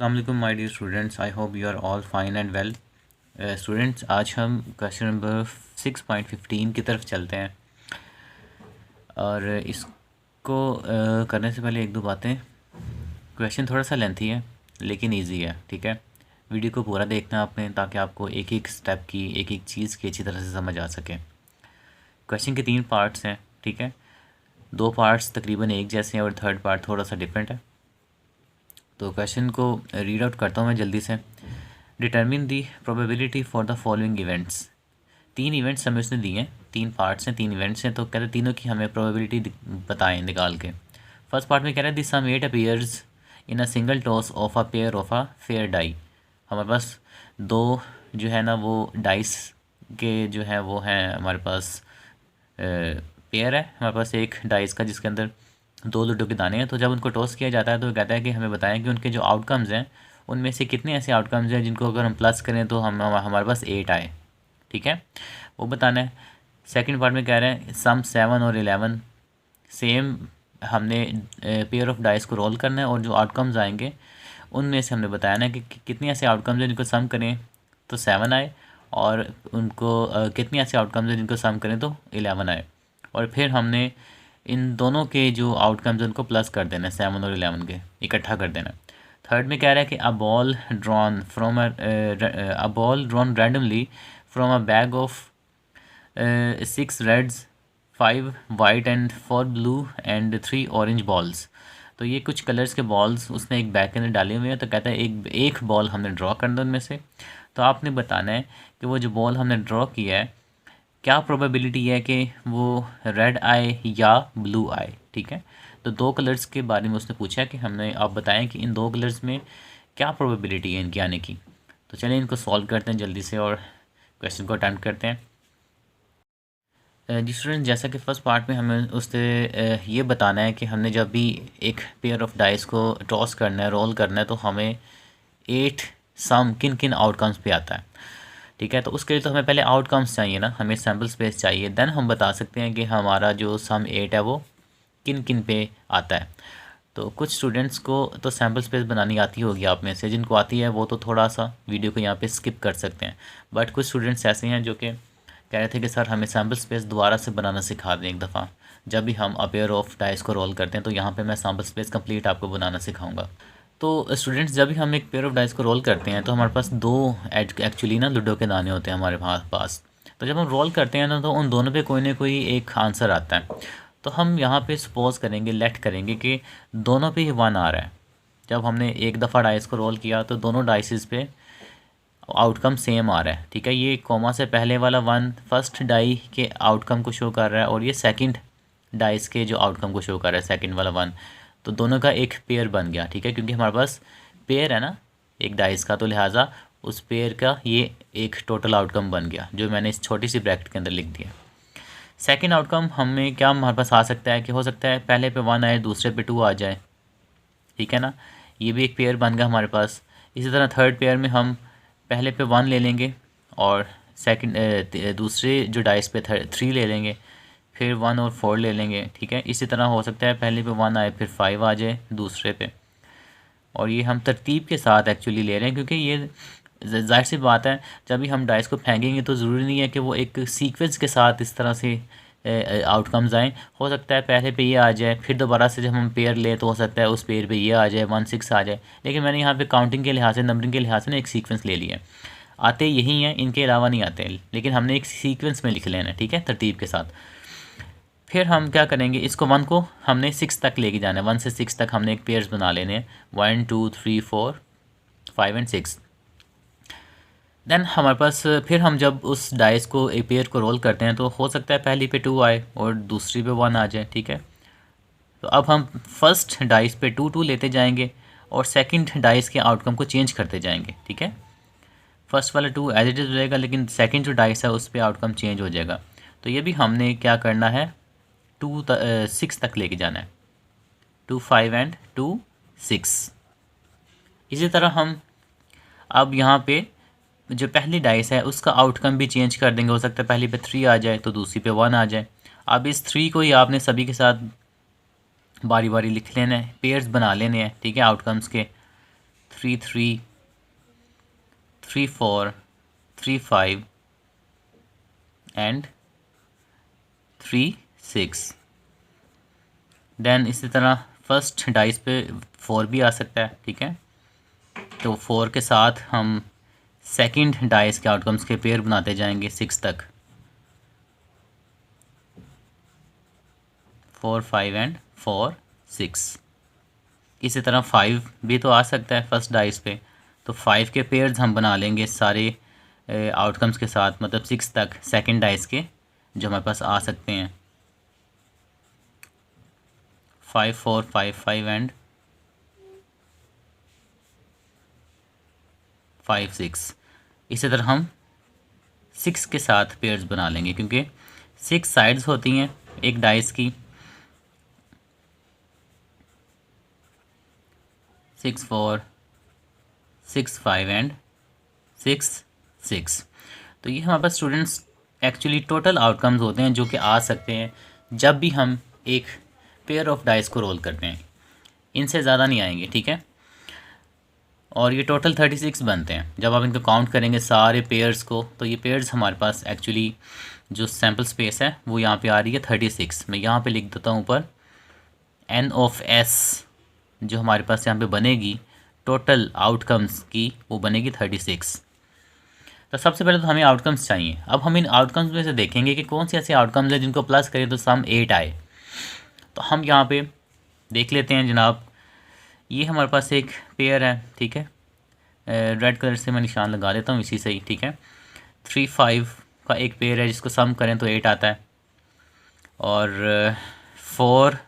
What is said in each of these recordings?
Assalamualaikum my dear students, I hope you are all fine and well. Students आज हम question number 6.15 की तरफ चलते हैं और इसको करने से पहले एक दो बातें। क्वेश्चन थोड़ा सा लेंथी है लेकिन इजी है, ठीक है। वीडियो को पूरा देखना आपने ताकि आपको एक एक स्टेप की एक एक चीज़ की अच्छी तरह से समझ आ सके। क्वेश्चन के 3 पार्ट्स हैं, ठीक है। 2 पार्ट्स तकरीबन एक जैसे हैं और थर्ड पार्ट थोड़ा सा डिफरेंट है। तो क्वेश्चन को रीड आउट करता हूँ मैं जल्दी से। Determine the probability for the following events. 3 events हमें उसने दिए हैं, 3 पार्ट्स हैं, 3 इवेंट्स हैं, तो कहते हैं तीनों की हमें प्रोबेबिलिटी बताएं निकाल के। फर्स्ट पार्ट में कह रहा है the sum 8 appears in a single toss of a pair of a fair die. हमारे पास 2 जो है ना वो डाइस के जो है वो हैं हमारे पास पेयर है हमारे पास एक डाइस का जिसके अंदर 2 लूडो के दाने हैं। तो जब उनको टॉस किया जाता है तो कहता है कि हमें बताएं कि उनके जो आउटकम्स हैं उनमें से कितने ऐसे आउटकम्स हैं जिनको अगर हम प्लस करें तो हमारे पास 8 आए, ठीक है, वो बताना है। सेकंड पार्ट में कह रहे हैं सम 7 और 11 सेम हमने पेयर ऑफ डाइस को रोल करना है और जो आउटकम्स आएंगे उनमें से हमने बताया ना कि कितने ऐसे आउटकम्स हैं जिनको सम करें तो 7 आए और उनको कितने ऐसे आउटकम्स हैं जिनको सम करें तो 11 आए। और फिर हमने इन दोनों के जो आउटकम्स उनको प्लस कर देना है, 7 और 11 के इकट्ठा कर देना। थर्ड में कह रहा है कि a ball drawn randomly from a bag of 6 reds 5 white and 4 blue and 3 orange balls. तो ये कुछ कलर्स के बॉल्स उसने एक बैग के अंदर डाले हुए हैं। तो कहता है एक बॉल हमने ड्रॉ करना उनमें से। तो आपने बताना है कि वो जो बॉल हमने ड्रॉ किया है क्या प्रोबेबिलिटी है कि वो रेड आए या ब्लू आए, ठीक है। तो 2 कलर्स के बारे में उसने पूछा कि हमने आप बताएं कि इन 2 कलर्स में क्या प्रोबेबिलिटी है इनके आने की। तो चलिए इनको सॉल्व करते हैं जल्दी से और क्वेश्चन को अटेम्प्ट करते हैं। जी स्टूडेंट, जैसा कि फ़र्स्ट पार्ट में हमें उससे ये बताना है कि हमने जब भी एक पेयर ऑफ डाइस को टॉस करना है, रोल करना है, तो हमें 8 सम किन किन आउटकम्स पे आता है, ठीक है। तो उसके लिए तो हमें पहले आउटकम्स चाहिए ना, हमें सैम्पल स्पेस चाहिए, देन हम बता सकते हैं कि हमारा जो सम 8 है वो किन किन पे आता है। तो कुछ स्टूडेंट्स को तो सैम्पल स्पेस बनानी आती होगी आप में से, जिनको आती है वो तो थोड़ा सा वीडियो को यहाँ पे स्किप कर सकते हैं। बट कुछ स्टूडेंट्स ऐसे हैं जो कि कह रहे थे कि सर हमें सैम्पल स्पेस दोबारा से बनाना सिखा दें एक दफ़ा। जब भी हम अपेयर ऑफ डाइस को रोल करते हैं तो यहाँ पे मैं सैम्पल स्पेस कंप्लीट आपको बनाना सिखाऊंगा। तो स्टूडेंट्स, जब भी हम एक पेयर ऑफ डाइस को रोल करते हैं तो हमारे पास 2 एक्चुअली ना लूडो के दाने होते हैं हमारे पास। तो जब हम रोल करते हैं ना तो उन दोनों पे कोई ना कोई एक आंसर आता है। तो हम यहाँ पे सपोज करेंगे, लेट करेंगे कि दोनों पे ही 1 आ रहा है। जब हमने एक दफ़ा डाइस को रोल किया तो दोनों डाइसिस पे आउटकम सेम आ रहा है, ठीक है। ये कॉमा से पहले वाला 1 फर्स्ट डाई के आउटकम को शो कर रहा है और ये सेकंड डाइस के जो आउटकम को शो कर रहा है सेकंड वाला 1। तो दोनों का एक पेयर बन गया, ठीक है, क्योंकि हमारे पास पेयर है ना एक डाइस का, तो लिहाजा उस पेयर का ये एक टोटल आउटकम बन गया जो मैंने इस छोटी सी ब्रैकेट के अंदर लिख दिया। सेकंड आउटकम हमें क्या हमारे पास आ सकता है कि हो सकता है पहले पे 1 आए दूसरे पे 2 आ जाए, ठीक है ना। ये भी एक पेयर बन गया हमारे पास। इसी तरह थर्ड पेयर में हम पहले पे 1 ले लेंगे और सेकंड दूसरे जो डाइस पे 3 ले लेंगे, फिर 1 और 4 ले लेंगे, ठीक है। इसी तरह हो सकता है पहले पे 1 आए फिर 5 आ जाए दूसरे पे। और ये हम तरतीब के साथ एक्चुअली ले रहे हैं क्योंकि ये जाहिर सी बात है जब भी हम डाइस को फेंकेंगे तो ज़रूरी नहीं है कि वो एक सीक्वेंस के साथ इस तरह से आउटकम्स आएँ। हो सकता है पहले पे ये आ जाए, फिर दोबारा से जब हम पेयर लें तो हो सकता है उस पेयर पे ये आ जाए, 1 6 आ जाए। लेकिन मैंने यहाँ पे काउंटिंग के लिहाज से, नंबरिंग के लिहाज से ना एक सीक्वेंस ले लिया है। आते यही हैं, इनके अलावा नहीं आते, लेकिन हमने एक सीक्वेंस में लिख लेना है, ठीक है, तरतीब के साथ। फिर हम क्या करेंगे, इसको 1 को हमने 6 तक लेके जाना है, 1 से 6 तक हमने एक पेयर्स बना लेने हैं, 1 2 3 4 5 एंड 6। देन हमारे पास फिर हम जब उस डाइस को एक पेयर को रोल करते हैं तो हो सकता है पहली पे 2 आए और दूसरी पे 1 आ जाए, ठीक है। तो अब हम फर्स्ट डाइस पे 2 2 लेते जाएंगे और सेकंड डाइस के आउटकम को चेंज करते जाएंगे, ठीक है। फर्स्ट वाला 2 एज इट इज़ रहेगा लेकिन सेकंड जो डाइस है उस पर आउटकम चेंज हो जाएगा। तो ये भी हमने क्या करना है, 6 तक लेके जाना है, 2 5 एंड 2 6। इसी तरह हम अब यहाँ पे जो पहली डाइस है उसका आउटकम भी चेंज कर देंगे। हो सकता है पहली पे 3 आ जाए तो दूसरी पे 1 आ जाए। अब इस 3 को ही आपने सभी के साथ बारी बारी लिख लेना है, पेयर्स बना लेने हैं, ठीक है, आउटकम्स के। 3 3, 3 4, 3 5 एंड 3 6। देन इसी तरह फर्स्ट डाइस पे 4 भी आ सकता है, ठीक है। तो 4 के साथ हम सेकंड डाइस के आउटकम्स के पेयर बनाते जाएंगे 6 तक, 4 5 एंड 4 6। इसी तरह 5 भी तो आ सकता है फर्स्ट डाइस पे, तो 5 के पेयर्स हम बना लेंगे सारे आउटकम्स के साथ, मतलब 6 तक सेकंड डाइस के जो हमारे पास आ सकते हैं, 5 4 5 5 एंड 5 6। इसी तरह हम 6 के साथ पेयर्स बना लेंगे, क्योंकि 6 साइड्स होती हैं एक डाइस की, 6 4, 6 5 एंड 6 6। तो ये हमारे पास स्टूडेंट्स एक्चुअली टोटल आउटकम्स होते हैं जो कि आ सकते हैं जब भी हम एक पेयर ऑफ डाइस को रोल करते हैं, इनसे ज़्यादा नहीं आएंगे, ठीक है। और ये टोटल 36 बनते हैं। जब आप इनको काउंट करेंगे सारे पेयर्स को, तो ये पेयर्स हमारे पास एक्चुअली जो सैम्पल स्पेस है वो यहाँ पे आ रही है 36। मैं यहाँ पे लिख देता हूँ ऊपर n ऑफ s जो हमारे पास यहाँ पे बनेगी टोटल आउटकम्स की, वो बनेगी 36। तो सबसे पहले तो हमें आउटकम्स चाहिए। अब हम इन आउटकम्स में से देखेंगे कि कौन से ऐसे आउटकम्स हैं जिनको प्लस करें तो सम 8 आए। तो हम यहाँ पे देख लेते हैं जनाब, ये हमारे पास एक पेयर है, ठीक है। रेड कलर से मैं निशान लगा देता हूँ इसी से ही, ठीक है। 3 5 का एक पेयर है जिसको सम करें तो 8 आता है, और 4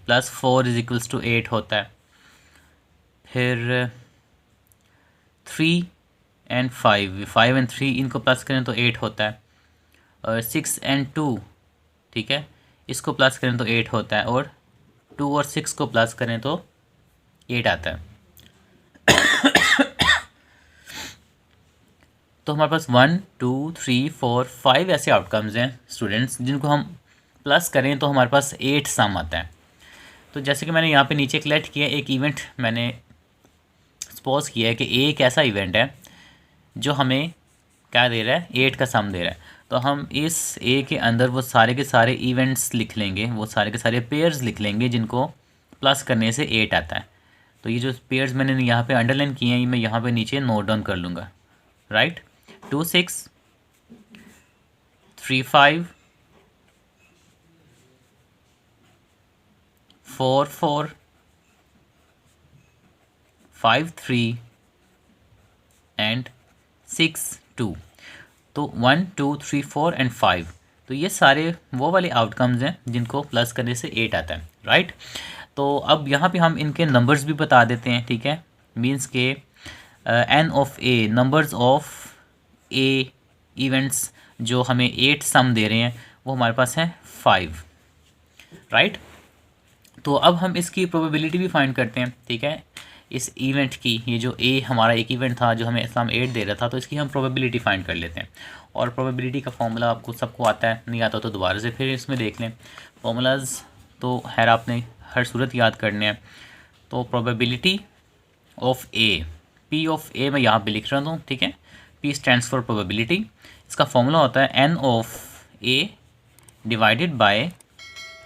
+ 4 = 8 होता है। फिर 3 एंड 5, 5 एंड 3 इनको प्लस करें तो 8 होता है, और 6 एंड 2, ठीक है, इसको प्लस करें तो 8 होता है, और 2 और 6 को प्लस करें तो 8 आता है। तो हमारे पास 1 2 3 4 5 ऐसे आउटकम्स हैं स्टूडेंट्स जिनको हम प्लस करें तो हमारे पास 8 सम आता है। तो जैसे कि मैंने यहाँ पे नीचे कलेक्ट किया, एक इवेंट मैंने सपोज किया है कि एक ऐसा इवेंट है जो हमें क्या दे रहा है, 8 का सम दे रहा है। तो हम इस ए के अंदर वो सारे के सारे इवेंट्स लिख लेंगे, वो सारे के सारे पेयर्स लिख लेंगे जिनको प्लस करने से 8 आता है। तो ये जो पेयर्स मैंने यहाँ पे अंडरलाइन किए हैं, ये मैं यहाँ पे नीचे नोट डाउन कर लूँगा, राइट। 2 6, 3 5, 4 4, 5 3 एंड 6 2। तो 1 2 3 4 एंड 5, तो ये सारे वो वाले आउटकम्स हैं जिनको प्लस करने से 8 आता है, राइट। तो अब यहाँ पे हम इनके नंबर्स भी बता देते हैं, ठीक है। मींस के n of a, numbers of a events जो हमें 8 सम दे रहे हैं वो हमारे पास है 5, राइट। तो अब हम इसकी प्रोबेबिलिटी भी फाइंड करते हैं, ठीक है। इस इवेंट की, ये जो ए हमारा एक इवेंट था जो हमें सम 8 दे रहा था, तो इसकी हम प्रोबेबिलिटी फाइंड कर लेते हैं। और प्रोबेबिलिटी का फॉर्मूला आपको सबको आता है, नहीं आता तो दोबारा से फिर इसमें देख लें। फॉर्मूलाज तो खैर आपने हर सूरत याद करने हैं। तो probability of A, P of A मैं यहाँ पे लिख रहा हूँ, ठीक है। P stands for probability. इसका फॉर्मूला होता है n of A divided by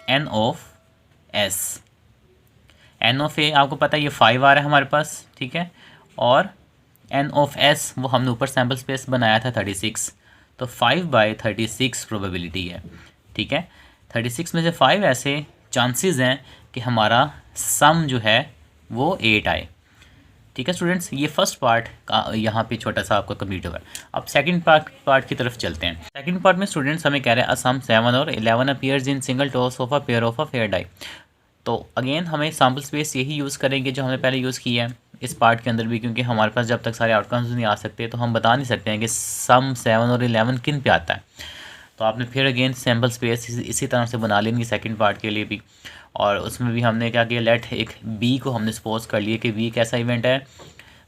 n of S. N of A आपको पता है ये 5 आ रहा है हमारे पास, ठीक है। और एन ऑफ एस वो हमने ऊपर सैम्पल स्पेस बनाया था 36, तो 5/36 प्रोबेबिलिटी है, ठीक है। 36 में से 5 ऐसे चांसेस हैं कि हमारा सम जो है वो 8 आए, ठीक है स्टूडेंट्स। ये फर्स्ट पार्ट का यहाँ पे छोटा सा आपका कंप्लीट होगा। अब सेकंड पार्ट की तरफ चलते हैं। सेकंड पार्ट में स्टूडेंट्स हमें कह रहे हैं सम 7 और 11 appears in single toss of a pair of a fair die. तो अगेन हमें सैम्पल स्पेस यही यूज़ करेंगे जो हमने पहले यूज़ किया है इस पार्ट के अंदर भी, क्योंकि हमारे पास जब तक सारे आउटकम्स नहीं आ सकते तो हम बता नहीं सकते हैं कि सम 7 और 11 किन पे आता है। तो आपने फिर अगेन सैम्पल स्पेस इसी तरह से बना लेंगे सेकंड पार्ट के लिए भी। और उसमें भी हमने क्या किया, लेट एक बी को हमने सपोज कर लिए कि बी एक ऐसा इवेंट है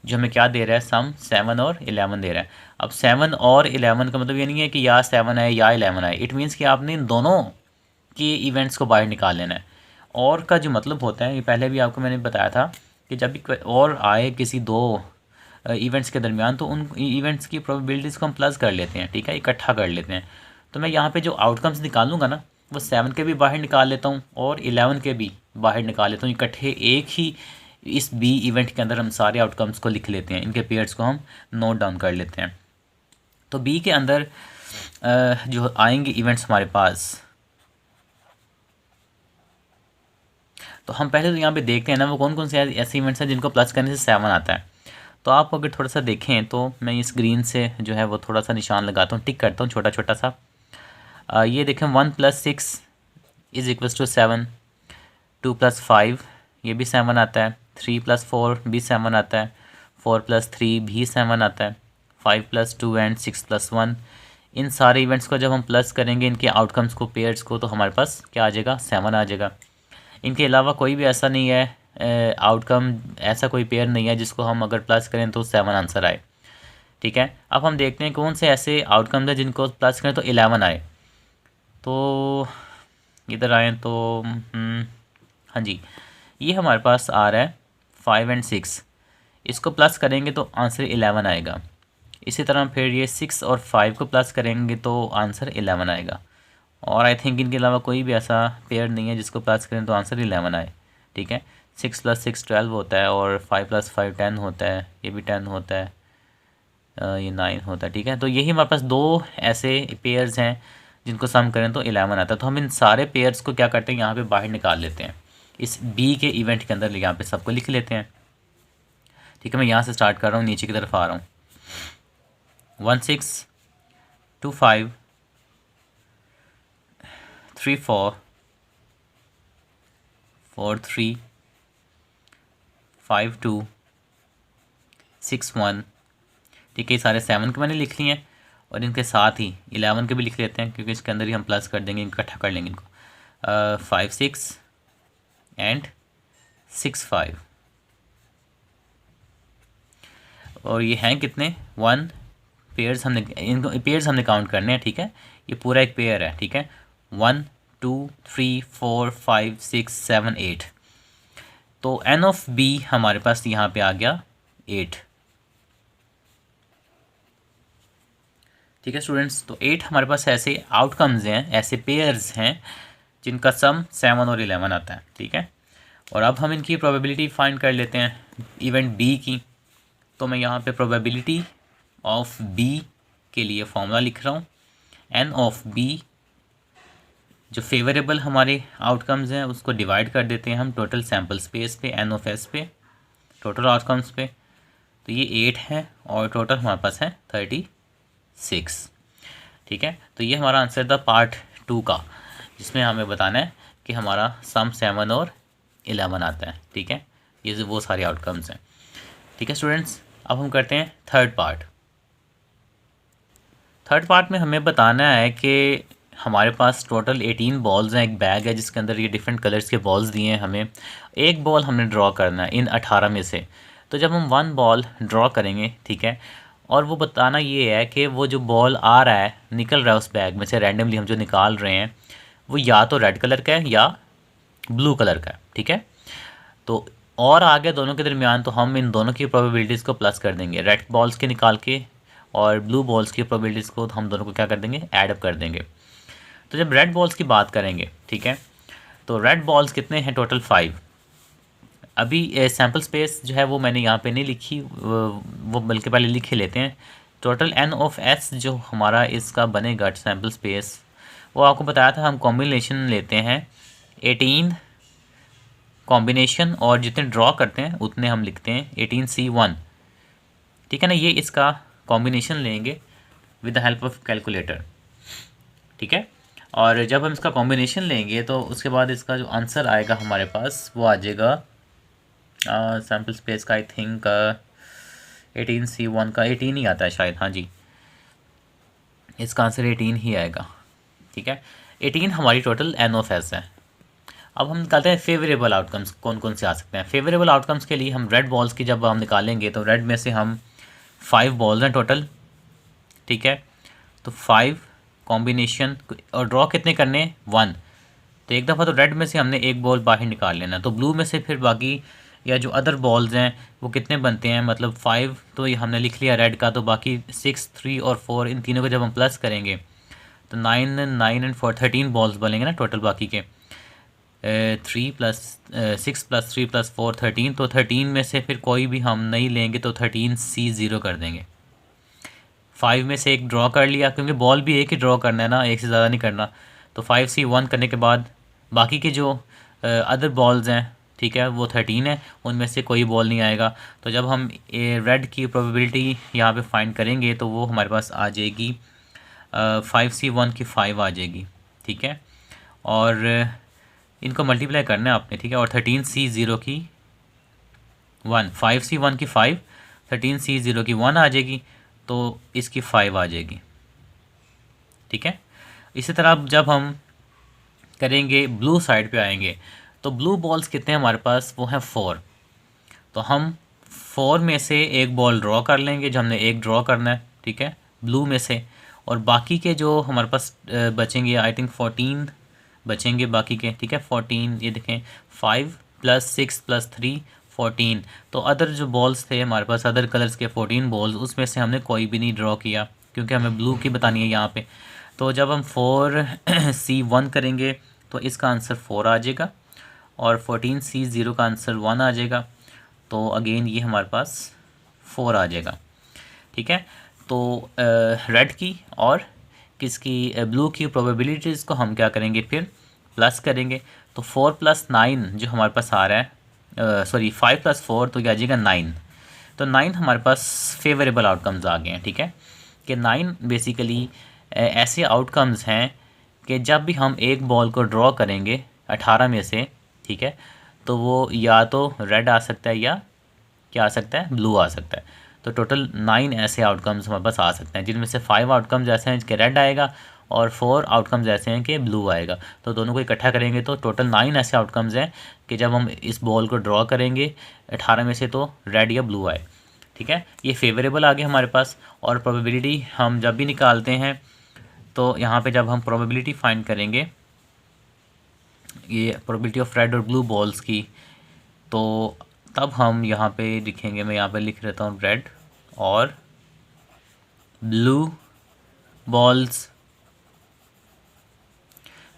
जो हमें क्या दे रहा है, सम 7 और 11 दे रहा है। अब 7 और 11 का मतलब ये नहीं है कि या 7 आए या 11 आए, इट मीन्स कि आपने इन दोनों के इवेंट्स को बाहर निकाल लेना है। और का जो मतलब होता है, ये पहले भी आपको मैंने बताया था कि जब भी कोई और आए किसी दो इवेंट्स के दरमियान, तो उन इवेंट्स की प्रोबेबिलिटीज़ को हम प्लस कर लेते हैं, ठीक है, इकट्ठा कर लेते हैं। तो मैं यहाँ पे जो आउटकम्स निकालूंगा ना, वो 7 के भी बाहर निकाल लेता हूँ और 11 के भी बाहर निकाल लेता हूँ इकट्ठे। एक ही इस बी इवेंट के अंदर हम सारे आउटकम्स को लिख लेते हैं, इनके पेयर्स को हम नोट डाउन कर लेते हैं। तो बी के अंदर जो आएंगे इवेंट्स हमारे पास, तो हम पहले तो यहाँ पे देखते हैं ना वो कौन कौन से ऐसे इवेंट्स हैं जिनको प्लस करने से 7 आता है। तो आप अगर थोड़ा सा देखें तो मैं इस ग्रीन से जो है वो थोड़ा सा निशान लगाता हूँ, टिक करता हूँ छोटा छोटा सा। ये देखें 1 + 6 = 7, 2 + 5 ये भी 7 आता है, 3 + 4 भी 7 आता है, 4 + 3 भी 7 आता है, 5 + 2 एंड 6 + 1। इन सारे इवेंट्स को जब हम प्लस करेंगे इनके आउटकम्स को, पेयर्स को, तो हमारे पास क्या आ जाएगा, 7 आ जाएगा। इनके अलावा कोई भी ऐसा नहीं है आउटकम, ऐसा कोई पेयर नहीं है जिसको हम अगर प्लस करें तो 7 आंसर आए, ठीक है। अब हम देखते हैं कौन से ऐसे आउटकम्स हैं जिनको प्लस करें तो 11 आए। तो इधर आए तो हाँ जी, ये हमारे पास आ रहा है 5 और 6, इसको प्लस करेंगे तो आंसर 11 आएगा। इसी तरह फिर ये 6 और 5 को प्लस करेंगे तो आंसर 11 आएगा। और आई थिंक इनके अलावा कोई भी ऐसा पेयर नहीं है जिसको प्लस करें तो आंसर 11 आए, ठीक है। 6 + 6 12 होता है और 5 + 5 10 होता है, ये भी 10 होता है, ये 9 होता है, ठीक है। तो यही हमारे पास दो ऐसे पेयर्स हैं जिनको सम करें तो 11 आता है। तो हम इन सारे पेयर्स को क्या करते हैं, यहाँ पे बाहर निकाल लेते हैं, इस बी के इवेंट के अंदर यहाँ पे सबको लिख लेते हैं, ठीक है। मैं यहाँ से स्टार्ट कर रहा हूँ, नीचे की तरफ आ रहा हूँ। 1 6 2 5 3 4 4 3 5 2 6 1, ठीक है। ये सारे 7 के मैंने लिख लिए हैं और इनके साथ ही 11 के भी लिख लेते हैं क्योंकि इसके अंदर ही हम प्लस कर देंगे, इकट्ठा कर लेंगे इनको। 5 6 एंड 6 5, और ये हैं कितने, 1 पेयर्स, हमने इनको पेयर्स हमने काउंट करने हैं, ठीक है। ये पूरा एक पेयर है, ठीक है। 1 2 3 4 5 6 7 8, तो n ऑफ b हमारे पास यहाँ पे आ गया 8, ठीक है स्टूडेंट्स। तो 8 हमारे पास ऐसे आउटकम्स हैं, ऐसे पेयर्स हैं जिनका सम 7 और 11 आता है, ठीक है। और अब हम इनकी प्रोबेबिलिटी फाइंड कर लेते हैं इवेंट बी की। तो मैं यहाँ पे प्रोबेबिलिटी ऑफ बी के लिए फॉर्मूला लिख रहा हूँ, एन ऑफ बी, जो फेवरेबल हमारे आउटकम्स हैं उसको डिवाइड कर देते हैं हम टोटल सैम्पल स्पेस पे, एन ऑफ एस पे, टोटल आउटकम्स पे। तो ये 8 है और टोटल हमारे पास है 36, ठीक है। तो ये हमारा आंसर था पार्ट 2 का, जिसमें हमें बताना है कि हमारा सम 7 और 11 आता है, ठीक है। ये वो सारे आउटकम्स हैं, ठीक है स्टूडेंट्स। अब हम करते हैं थर्ड पार्ट। थर्ड पार्ट में हमें बताना है कि हमारे पास टोटल 18 बॉल्स हैं, एक बैग है जिसके अंदर ये डिफरेंट कलर्स के बॉल्स दिए हैं हमें। एक बॉल हमने ड्रॉ करना है इन 18 में से। तो जब हम 1 बॉल ड्रॉ करेंगे, ठीक है, और वो बताना ये है कि वो जो बॉल आ रहा है, निकल रहा है उस बैग में से रैंडमली हम जो निकाल रहे हैं, वो या तो रेड कलर का है या ब्लू कलर का है, ठीक है। तो और आगे दोनों के दरमियान तो हम इन दोनों की प्रोबेबिलिटीज़ को प्लस कर देंगे, रेड बॉल्स के निकाल के और ब्लू बॉल्स की प्रोबेबिलिटीज़ को हम दोनों को क्या कर देंगे, ऐड अप कर देंगे। तो जब रेड बॉल्स की बात करेंगे, ठीक है, तो रेड बॉल्स कितने हैं, टोटल 5। अभी सैम्पल स्पेस जो है वो मैंने यहाँ पे नहीं लिखी, वो बल्कि पहले लिख ही लेते हैं। टोटल एन ऑफ एस जो हमारा इसका बनेगा सैम्पल स्पेस, वो आपको बताया था हम कॉम्बिनेशन लेते हैं 18 कॉम्बिनेशन, और जितने ड्रॉ करते हैं उतने हम लिखते हैं 18C1, ठीक है ना। ये इसका कॉम्बिनेशन लेंगे with the help of calculator, ठीक है। और जब हम इसका कॉम्बिनेशन लेंगे तो उसके बाद इसका जो आंसर आएगा हमारे पास वो आ जाएगा सैम्पल स्पेस का, आई थिंक 18C1 का 18 ही आता है शायद, हाँ जी, इसका आंसर 18 ही आएगा, ठीक है। 18 हमारी टोटल एन ऑफ एस है। अब हम निकालते हैं फेवरेबल आउटकम्स कौन कौन से आ सकते हैं। फेवरेबल आउटकम्स के लिए हम रेड बॉल्स की जब हम निकालेंगे तो रेड में से हम 5 बॉल्स हैं टोटल, ठीक है। तो 5 कॉम्बिनेशन, और ड्रॉ कितने करने, 1। तो एक दफ़ा तो रेड में से हमने एक बॉल बाहर निकाल लेना, तो ब्लू में से फिर बाकी या जो अदर बॉल्स हैं वो कितने बनते हैं, मतलब 5 तो ये हमने लिख लिया रेड का, तो बाकी 6, 3 और 4 इन तीनों को जब हम प्लस करेंगे तो 9 एंड 4 13 बॉल्स बनेंगे ना टोटल बाकी के। 3 + 6 + 3 + 4 13, तो 13 में से फिर कोई भी हम नहीं लेंगे तो 13C0 कर देंगे। 5 में से एक ड्रॉ कर लिया, क्योंकि बॉल भी एक ही ड्रॉ करना है ना, एक से ज़्यादा नहीं करना। तो 5C1 करने के बाद बाकी के जो अदर बॉल्स हैं, ठीक है, वो 13 है, उनमें से कोई बॉल नहीं आएगा। तो जब हम रेड की प्रोबेबिलिटी यहाँ पे फाइंड करेंगे तो वो हमारे पास आ जाएगी 5C1 की 5 आ जाएगी, ठीक है। और इनको मल्टीप्लाई करना है आपने, ठीक है। और 13C0 की 1, 5C1 की 5, 13C0 की 1 आ जाएगी, तो इसकी 5 आ जाएगी, ठीक है। इसी तरह जब हम करेंगे ब्लू साइड पे आएंगे तो ब्लू बॉल्स कितने हैं हमारे पास, वो हैं 4। तो हम 4 में से एक बॉल ड्रॉ कर लेंगे, जो हमने एक ड्रॉ करना है, ठीक है, ब्लू में से। और बाकी के जो हमारे पास बचेंगे, आई थिंक 14 बचेंगे बाकी के, ठीक है। 14 ये देखें, 5 + 6 + 3 14। तो अदर जो बॉल्स थे हमारे पास, अदर कलर्स के 14 बॉल्स, उसमें से हमने कोई भी नहीं ड्रॉ किया, क्योंकि हमें ब्लू की बतानी है यहाँ पे। तो जब हम 4C1 करेंगे तो इसका आंसर 4 आ जाएगा, और 14C0 का आंसर 1 आ जाएगा। तो अगेन ये हमारे पास 4 आ जाएगा, ठीक है। तो रेड की और किसकी, ब्लू की प्रोबेबिलिटीज़ को हम क्या करेंगे, फिर प्लस करेंगे। तो 4 + 9 जो हमारे पास आ रहा है, सॉरी 5 + 4, तो क्या आ जाएगा 9। तो 9 हमारे पास फेवरेबल आउटकम्स आ गए हैं, ठीक है। कि 9 बेसिकली ऐसे आउटकम्स हैं कि जब भी हम एक बॉल को ड्रॉ करेंगे 18 में से, ठीक है, तो वो या तो रेड आ सकता है या क्या आ सकता है, ब्लू आ सकता है। तो टोटल 9 ऐसे आउटकम्स हमारे पास आ सकते हैं, जिनमें से 5 आउटकम्स ऐसे हैं कि रेड आएगा और 4 आउटकम्स ऐसे हैं कि ब्लू आएगा। तो दोनों को इकट्ठा करेंगे तो टोटल 9 ऐसे आउटकम्स हैं कि जब हम इस बॉल को ड्रॉ करेंगे 18 में से तो रेड या ब्लू आए, ठीक है। ये फेवरेबल आ गया हमारे पास। और प्रोबेबिलिटी हम जब भी निकालते हैं तो यहाँ पे जब हम प्रोबेबिलिटी फाइंड करेंगे, ये प्रोबेबिलिटी ऑफ रेड और ब्लू बॉल्स की, तो तब हम यहाँ पे लिखेंगे, मैं यहाँ पे लिख लेता हूँ रेड और ब्लू बॉल्स।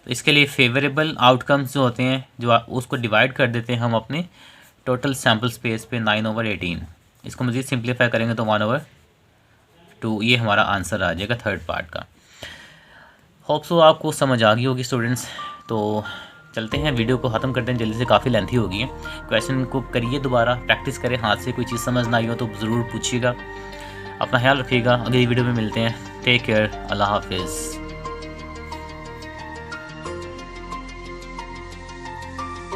तो इसके लिए फेवरेबल आउटकम्स जो होते हैं, जो उसको डिवाइड कर देते हैं हम अपने टोटल सैम्पल स्पेस पे 9/18। इसको मज़ीद सिंप्लीफाई करेंगे तो 1/2, ये हमारा आंसर आ जाएगा थर्ड पार्ट का। होप सो आपको समझ आ गई होगी स्टूडेंट्स। तो चलते हैं, वीडियो को ख़त्म करते हैं जल्दी से, काफ़ी लेंथी हो गई है। क्वेश्चन को करिए दोबारा, प्रैक्टिस करें हाथ से, कोई चीज़ समझ ना आई हो तो ज़रूर पूछिएगा। अपना ख्याल रखिएगा, अगली वीडियो में मिलते हैं। टेक केयर, अल्लाह हाफिज़।